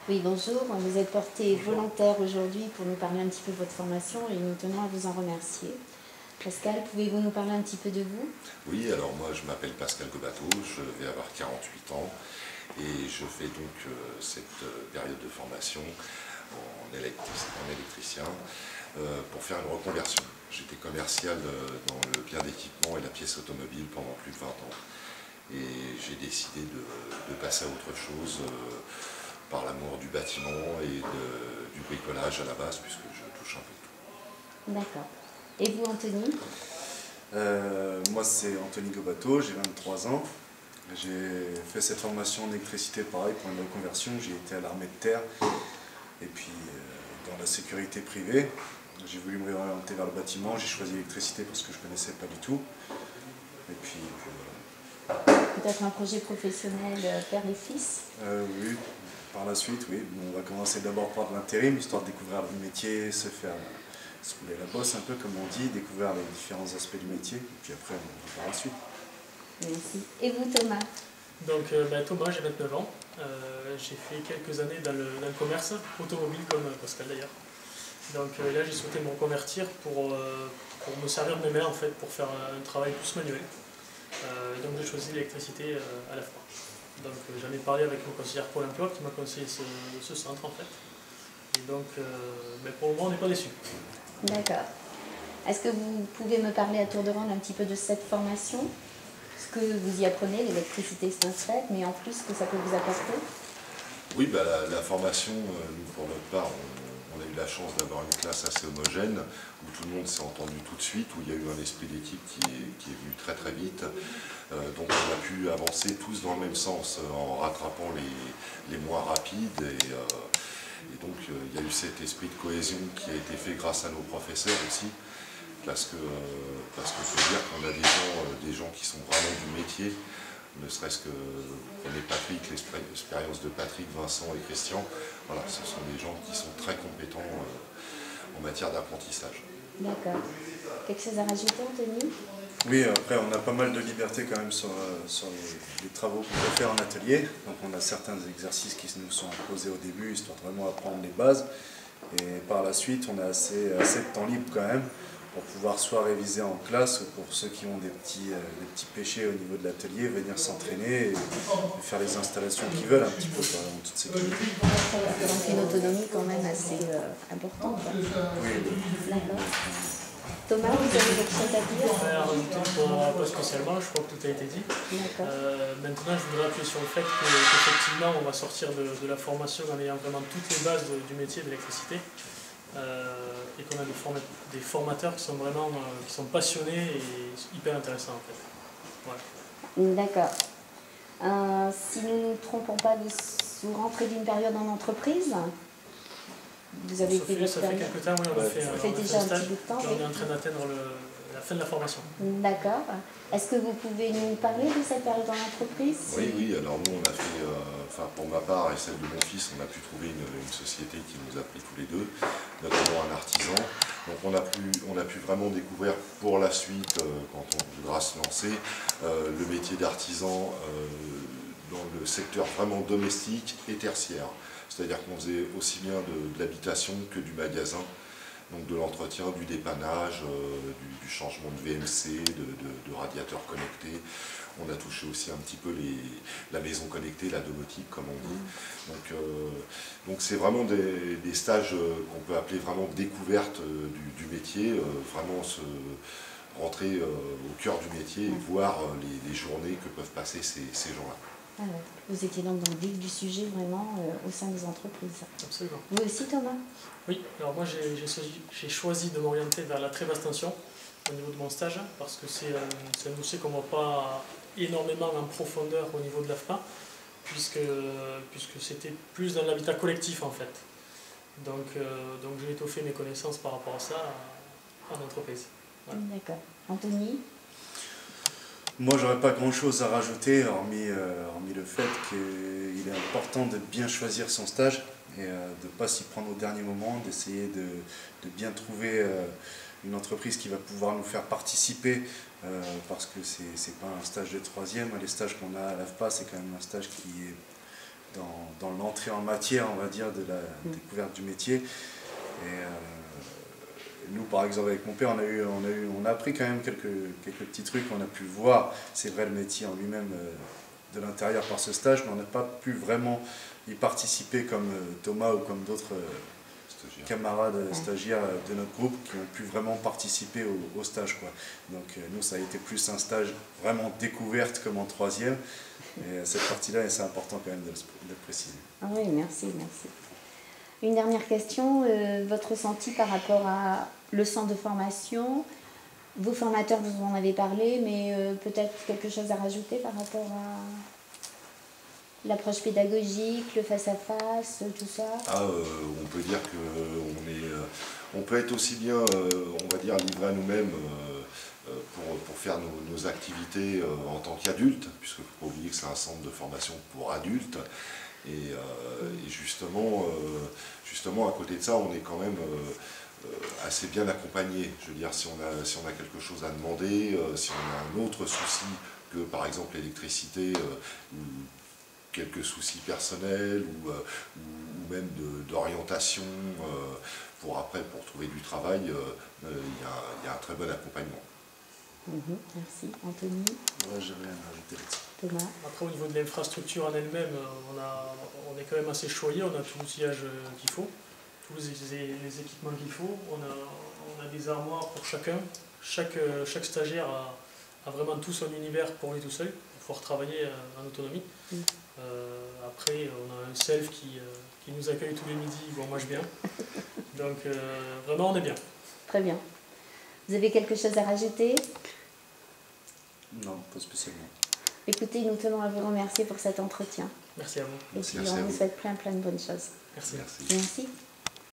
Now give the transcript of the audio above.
Oui, bonjour. Vous êtes porté volontaire aujourd'hui pour nous parler un petit peu de votre formation et nous tenons à vous en remercier. Pascal, pouvez-vous nous parler un petit peu de vous? Oui, alors moi je m'appelle Pascal Gobato, je vais avoir 48 ans et je fais donc cette période de formation en électricien pour faire une reconversion. J'étais commercial dans le bien d'équipement et la pièce automobile pendant plus de 20 ans et j'ai décidé de passer à autre chose par l'amour du bâtiment et du bricolage à la base puisque je touche un peu tout. D'accord. Et vous, Anthony? Moi c'est Anthony Gobato, j'ai 23 ans. J'ai fait cette formation en électricité pareil pour une reconversion. J'ai été à l'armée de terre et puis dans la sécurité privée. J'ai voulu me réorienter vers le bâtiment, j'ai choisi l'électricité parce que je ne connaissais pas du tout. Et puis voilà. Peut-être un projet professionnel père et fils? Oui, par la suite, oui. On va commencer d'abord par de l'intérim, histoire de découvrir le métier, se rouler la bosse un peu comme on dit, découvrir les différents aspects du métier, et puis après on va par la suite. Merci. Et vous, Thomas? Donc Thomas, j'ai 29 ans. J'ai fait quelques années dans le commerce automobile comme Pascal d'ailleurs. Donc là j'ai souhaité me reconvertir pour me servir de mes mains en fait, pour faire un travail plus manuel. Donc j'ai choisi l'électricité à la fois. Donc j'en ai parlé avec mon conseillère Pôle emploi qui m'a conseillé ce centre en fait. Et donc mais pour le moment on n'est pas déçus. D'accord. Est-ce que vous pouvez me parler à tour de rôle un petit peu de cette formation? Ce que vous y apprenez, l'électricité c'est un fait, mais en plus ce que ça peut vous apporter? Oui, bah, la formation, nous pour notre part, on a eu la chance d'avoir une classe assez homogène, où tout le monde s'est entendu tout de suite, où il y a eu un esprit d'équipe qui est venu très très vite. Donc on a pu avancer tous dans le même sens, en rattrapant les mois rapides. Et donc il y a eu cet esprit de cohésion qui a été fait grâce à nos professeurs aussi. Parce que faut dire qu'on a des gens qui sont vraiment du métier, ne serait-ce que prenez Patrick, l'expérience de Patrick, Vincent et Christian. Voilà, ce sont des gens qui sont très compétents en matière d'apprentissage. D'accord. Quelque chose à rajouter, Anthony? Oui, après on a pas mal de liberté quand même sur les travaux qu'on peut faire en atelier. Donc on a certains exercices qui nous sont imposés au début, histoire de vraiment apprendre les bases. Et par la suite, on a assez de temps libre quand même pour pouvoir soit réviser en classe, ou pour ceux qui ont des petits péchés au niveau de l'atelier, venir s'entraîner et faire les installations qu'ils veulent un petit peu en toute sécurité. Donc une autonomie quand même assez importante. Oui. D'accord. Thomas, vous avez quelque chose à dire? À rajouter pas spécialement, je crois que tout a été dit. Maintenant, je voudrais appuyer sur le fait qu'effectivement, on va sortir de la formation en ayant vraiment toutes les bases du métier de l'électricité. Et qu'on a des formateurs qui sont vraiment qui sont passionnés et hyper intéressants en fait. Voilà. D'accord. Si nous ne nous trompons pas, vous rentrez d'une période en entreprise? Vous avez fait votre Ça fait quelques temps, oui, on a fait ça fait déjà un petit bout de temps. On est en train d'atteindre la fin de la formation. D'accord. Est-ce que vous pouvez nous parler de cette période en entreprise? Oui, alors nous on a fait, enfin pour ma part et celle de mon fils, on a pu trouver une société qui nous a pris tous les deux, notamment un artisan. Donc on a pu vraiment découvrir pour la suite, quand on voudra se lancer, le métier d'artisan dans le secteur vraiment domestique et tertiaire. C'est-à-dire qu'on faisait aussi bien de l'habitation que du magasin, donc de l'entretien, du dépannage, du changement de VMC, de radiateurs connectés. On a touché aussi un petit peu la maison connectée, la domotique comme on dit. Donc c'est vraiment des stages qu'on peut appeler vraiment découverte du métier, vraiment se rentrer au cœur du métier et voir les journées que peuvent passer ces gens-là. Ah ouais. Vous étiez donc dans le vif du sujet vraiment au sein des entreprises. Absolument. Vous aussi, Thomas? Oui, alors moi j'ai choisi de m'orienter vers la très basse tension au niveau de mon stage parce que c'est un dossier qu'on ne voit pas énormément en profondeur au niveau de l'AFPA puisque c'était plus dans l'habitat collectif en fait. Donc j'ai étoffé mes connaissances par rapport à ça en entreprise. Voilà. D'accord. Anthony? Moi, j'aurais pas grand-chose à rajouter, hormis le fait qu'il est important de bien choisir son stage et de ne pas s'y prendre au dernier moment, d'essayer de bien trouver une entreprise qui va pouvoir nous faire participer, parce que c'est pas un stage de troisième. Les stages qu'on a à l'AFPA, c'est quand même un stage qui est dans l'entrée en matière, on va dire, de la découverte du métier. Et nous, par exemple, avec mon père, on a appris quand même quelques petits trucs. On a pu voir, c'est vrai, le métier en lui-même de l'intérieur par ce stage, mais on n'a pas pu vraiment y participer comme Thomas ou comme d'autres camarades stagiaires de notre groupe qui ont pu vraiment participer au stage, quoi. Donc nous, ça a été plus un stage vraiment découverte comme en troisième. Et cette partie-là, c'est important quand même de le préciser. Ah oui, merci, merci. Une dernière question, votre ressenti par rapport à le centre de formation. Vos formateurs, vous en avez parlé, mais peut-être quelque chose à rajouter par rapport à l'approche pédagogique, le face-à-face, tout ça? On peut dire qu'on peut être aussi bien, on va dire, livré à nous-mêmes pour faire nos activités en tant qu'adultes, puisque il ne faut pas oublier que c'est un centre de formation pour adultes. Et justement, à côté de ça, on est quand même assez bien accompagné. Je veux dire, si on a quelque chose à demander, si on a un autre souci que par exemple l'électricité, ou quelques soucis personnels, ou même d'orientation pour trouver du travail, il y a un très bon accompagnement. Merci. Anthony? Ouais, j'avais rien à rajouter là-dessus. Thomas? Après, au niveau de l'infrastructure en elle-même, on est quand même assez choyé, on a tout l'outillage qu'il faut, tous les équipements qu'il faut, on a des armoires pour chacun, chaque stagiaire a vraiment tout son univers pour lui tout seul, pour pouvoir travailler en autonomie. Après, on a un self qui nous accueille tous les midis, où on mange bien, donc vraiment on est bien. Très bien. Vous avez quelque chose à rajouter? Non, pas spécialement. Écoutez, nous tenons à vous remercier pour cet entretien. Merci à vous. Et puis on vous souhaite plein de bonnes choses. Merci. Merci.